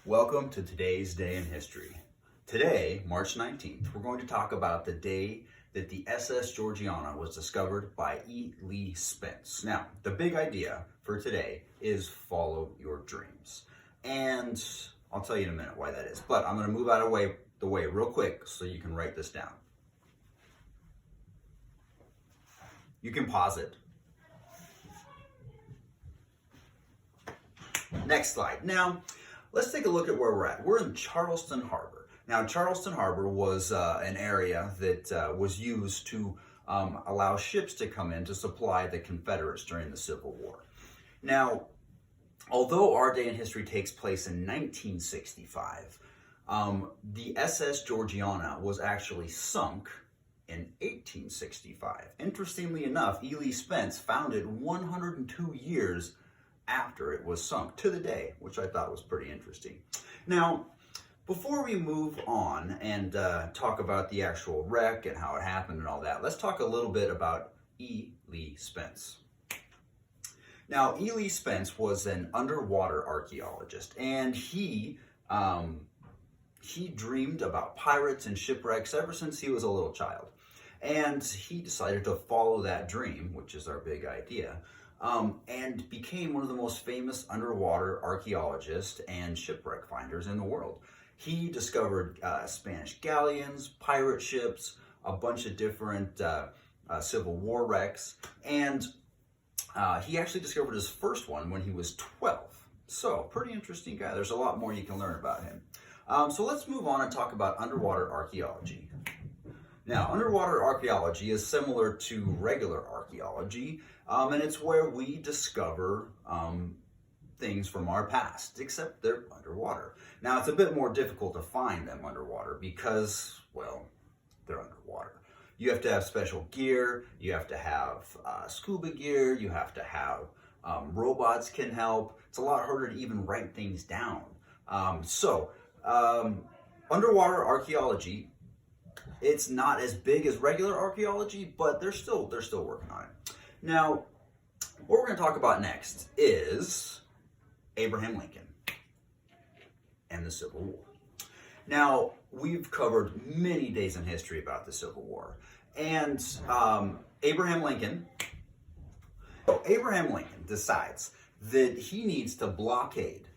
Welcome to today's day in history. Today, March 19th, we're going to talk about the day that the SS Georgiana was discovered by E. Lee Spence. Now, the big idea for today is follow your dreams. And I'll tell you in a minute why that is. But I'm going to move out of the way real quick so you can write this down. You can pause it. Next slide. Now, let's take a look at where we're at. We're in Charleston Harbor. Now, Charleston Harbor was an area that was used to allow ships to come in to supply the Confederates during the Civil War. Now, although our day in history takes place in 1965, the SS Georgiana was actually sunk in 1865. Interestingly enough, E. Lee Spence found it 102 years after it was sunk to the day, which I thought was pretty interesting. Now, before we move on and talk about the actual wreck and how it happened and all that, let's talk a little bit about E. Lee Spence. Now, E. Lee Spence was an underwater archaeologist, and he dreamed about pirates and shipwrecks ever since he was a little child. And he decided to follow that dream, which is our big idea, and became one of the most famous underwater archaeologists and shipwreck finders in the world. He discovered Spanish galleons, pirate ships, a bunch of different Civil War wrecks, and he actually discovered his first one when he was 12. So, pretty interesting guy. There's a lot more you can learn about him. So let's move on and talk about underwater archaeology. Now, underwater archaeology is similar to regular archaeology, and it's where we discover things from our past, except they're underwater. Now, it's a bit more difficult to find them underwater because, well, they're underwater. You have to have special gear, you have to have scuba gear, you have to have robots can help. It's a lot harder to even write things down. Underwater archaeology, it's not as big as regular archaeology, but they're still working on it. Now, what we're going to talk about next is Abraham Lincoln and the Civil War. Now, we've covered many days in history about the Civil War, and Abraham Lincoln decides that he needs to blockade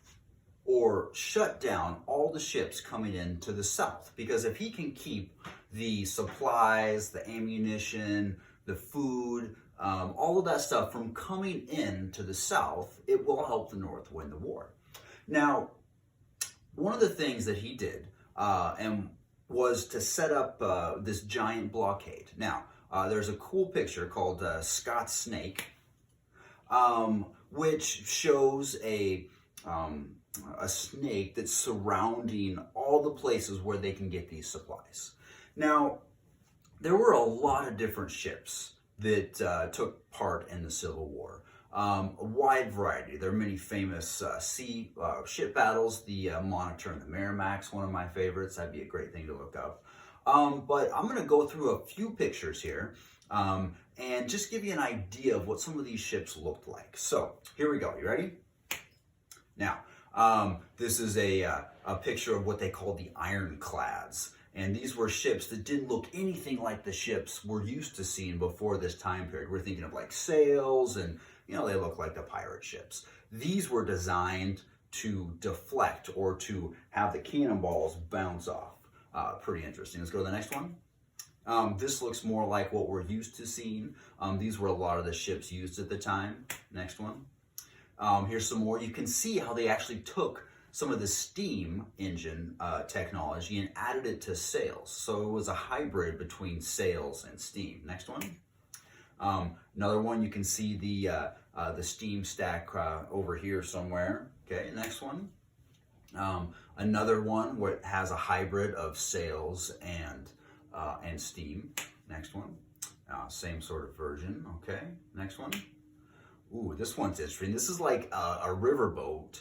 or shut down all the ships coming into the South, because if he can keep the supplies, the ammunition, the food, all of that stuff from coming in to the South, it will help the North win the war. Now, one of the things that he did was to set up this giant blockade. Now, there's a cool picture called Scott's Snake, which shows a snake that's surrounding all the places where they can get these supplies. Now, there were a lot of different ships that took part in the Civil War. A wide variety. There are many famous sea ship battles. The Monitor and the Merrimack's one of my favorites. That'd be a great thing to look up. But I'm going to go through a few pictures here and just give you an idea of what some of these ships looked like. So, here we go. You ready? Now, this is a picture of what they called the ironclads. And these were ships that didn't look anything like the ships we're used to seeing before this time period. We're thinking of like sails and, they look like the pirate ships. These were designed to deflect or to have the cannonballs bounce off. Pretty interesting. Let's go to the next one. This looks more like what we're used to seeing. These were a lot of the ships used at the time. Next one. Here's some more. You can see how they actually took some of the steam engine technology and added it to sails. So it was a hybrid between sails and steam. Next one. Another one, you can see the steam stack over here somewhere. Okay, next one. Another one where it has a hybrid of sails and steam. Next one. Same sort of version. Okay, next one. Ooh, this one's interesting. This is like a riverboat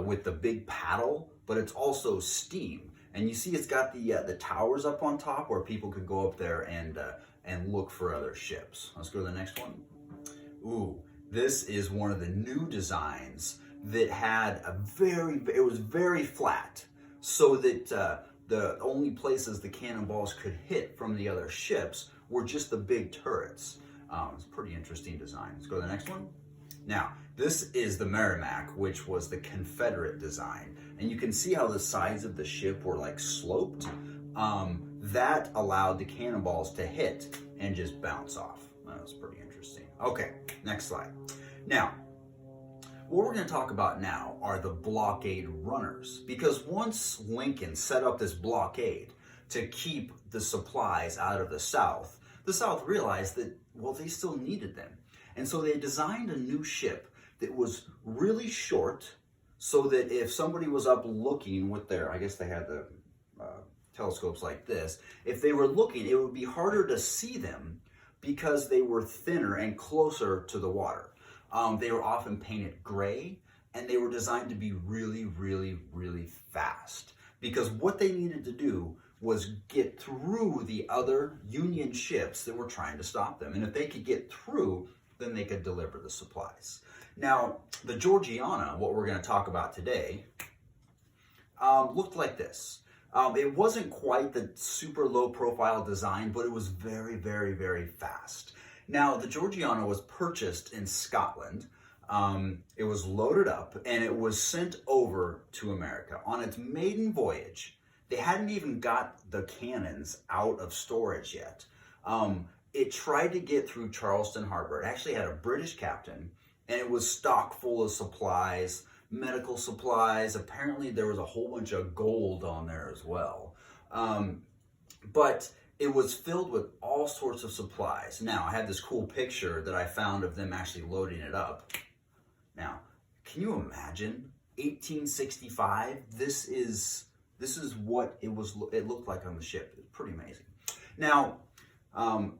with the big paddle, but it's also steam. And you see it's got the towers up on top where people could go up there and look for other ships. Let's go to the next one. Ooh, this is one of the new designs that had it was very flat, so that the only places the cannonballs could hit from the other ships were just the big turrets. It's a pretty interesting design. Let's go to the next one. Now, this is the Merrimac, which was the Confederate design. And you can see how the sides of the ship were like sloped. That allowed the cannonballs to hit and just bounce off. That was pretty interesting. Okay, next slide. Now, what we're going to talk about now are the blockade runners. Because once Lincoln set up this blockade to keep the supplies out of the South realized that, well, they still needed them. And so they designed a new ship that was really short, so that if somebody was up looking with their, I guess they had the telescopes like this, if they were looking, it would be harder to see them because they were thinner and closer to the water. They were often painted gray, and they were designed to be really, really, really fast, because what they needed to do was get through the other Union ships that were trying to stop them. And if they could get through, then they could deliver the supplies. Now, the Georgiana, what we're going to talk about today, looked like this. It wasn't quite the super low profile design, but it was very, very, very fast. Now, the Georgiana was purchased in Scotland. It was loaded up and it was sent over to America. On its maiden voyage, they hadn't even got the cannons out of storage yet. It tried to get through Charleston Harbor. It actually had a British captain, and it was stocked full of supplies, medical supplies. Apparently there was a whole bunch of gold on there as well. But it was filled with all sorts of supplies. Now, I have this cool picture that I found of them actually loading it up. Now, can you imagine 1865? This is what it looked like on the ship. It's pretty amazing. Now,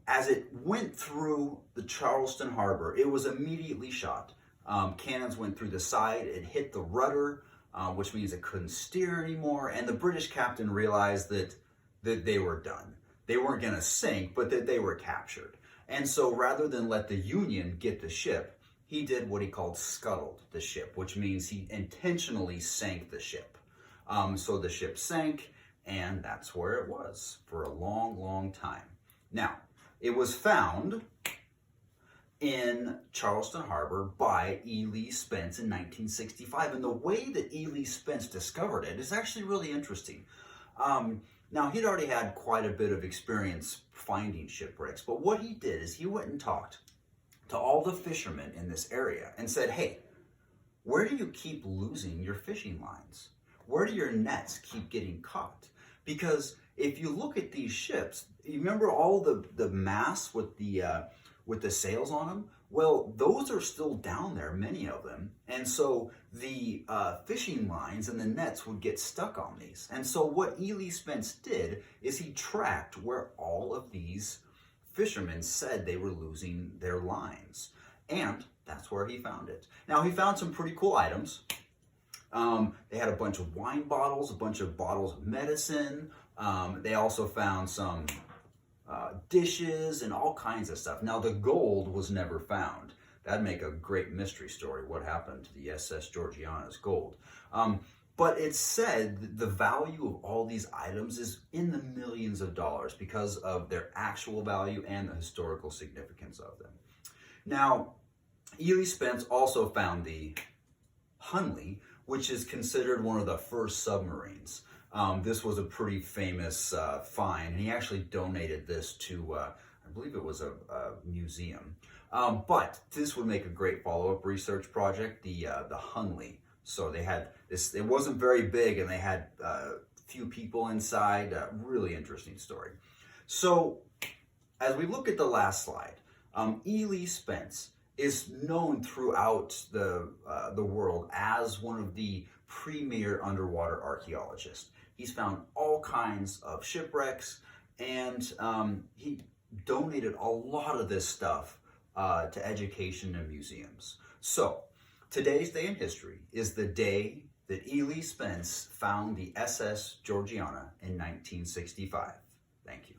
as it went through the Charleston Harbor, it was immediately shot. Cannons went through the side. It hit the rudder, which means it couldn't steer anymore. And the British captain realized that they were done. They weren't going to sink, but that they were captured. And so rather than let the Union get the ship, he did what he called scuttled the ship, which means he intentionally sank the ship. So the ship sank, and that's where it was for a long, long time. Now, it was found in Charleston Harbor by E. Lee Spence in 1965. And the way that E. Lee Spence discovered it is actually really interesting. Now, he'd already had quite a bit of experience finding shipwrecks, but what he did is he went and talked to all the fishermen in this area and said, hey, where do you keep losing your fishing lines? Where do your nets keep getting caught? Because if you look at these ships, you remember all the masts with the sails on them? Well, those are still down there, many of them. And so the fishing lines and the nets would get stuck on these. And so what E. Lee Spence did is he tracked where all of these fishermen said they were losing their lines. And that's where he found it. Now, he found some pretty cool items. They had a bunch of wine bottles, a bunch of bottles of medicine. They also found some dishes and all kinds of stuff. Now, the gold was never found. That'd make a great mystery story, what happened to the SS Georgiana's gold. But it's said the value of all these items is in the millions of dollars because of their actual value and the historical significance of them. Now, E. Lee Spence also found the Hunley, which is considered one of the first submarines. This was a pretty famous find, and he actually donated this to, I believe it was a museum. But this would make a great follow-up research project, the Hunley. So they had this, it wasn't very big, and they had a few people inside. Really interesting story. So as we look at the last slide, E. Lee Spence is known throughout the world as one of the premier underwater archaeologists. He's found all kinds of shipwrecks, and he donated a lot of this stuff to education and museums. So today's day in history is the day that E. Lee Spence found the SS Georgiana in 1965. Thank you.